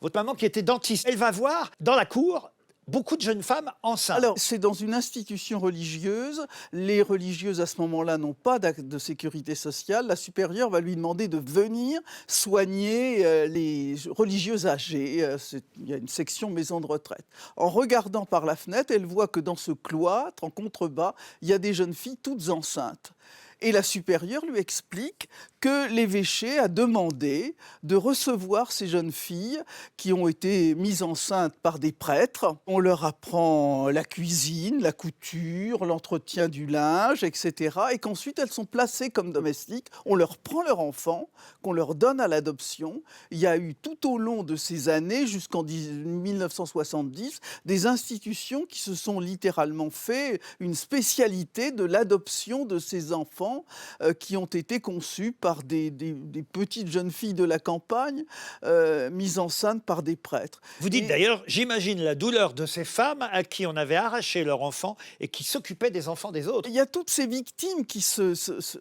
Votre maman qui était dentiste, elle va voir dans la cour beaucoup de jeunes femmes enceintes. Alors, c'est dans une institution religieuse. Les religieuses, à ce moment-là, n'ont pas de sécurité sociale. La supérieure va lui demander de venir soigner les religieuses âgées. Il y a une section maison de retraite. En regardant par la fenêtre, elle voit que dans ce cloître, en contrebas, il y a des jeunes filles toutes enceintes. Et la supérieure lui explique que l'évêché a demandé de recevoir ces jeunes filles qui ont été mises enceintes par des prêtres. On leur apprend la cuisine, la couture, l'entretien du linge, etc. Et qu'ensuite elles sont placées comme domestiques. On leur prend leur enfant, qu'on leur donne à l'adoption. Il y a eu tout au long de ces années, jusqu'en 1970, des institutions qui se sont littéralement fait une spécialité de l'adoption de ces enfants qui ont été conçus par des petites jeunes filles de la campagne, mises enceintes par des prêtres. Vous dites d'ailleurs, j'imagine la douleur de ces femmes à qui on avait arraché leur enfant et qui s'occupaient des enfants des autres. Il y a toutes ces victimes qui,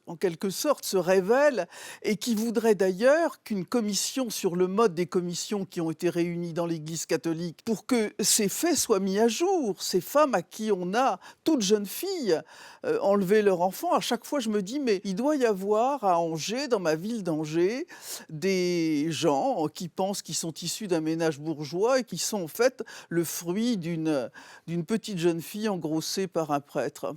en quelque sorte, se révèlent et qui voudraient d'ailleurs qu'une commission sur le mode des commissions qui ont été réunies dans l'Église catholique pour que ces faits soient mis à jour. Ces femmes à qui on a, toutes jeunes filles, enlevé leur enfant. À chaque fois, je me dis, mais il doit y avoir à Angers, dans ma ville d'Angers, des gens qui pensent qu'ils sont issus d'un ménage bourgeois et qui sont en fait le fruit d'une petite jeune fille engrossée par un prêtre.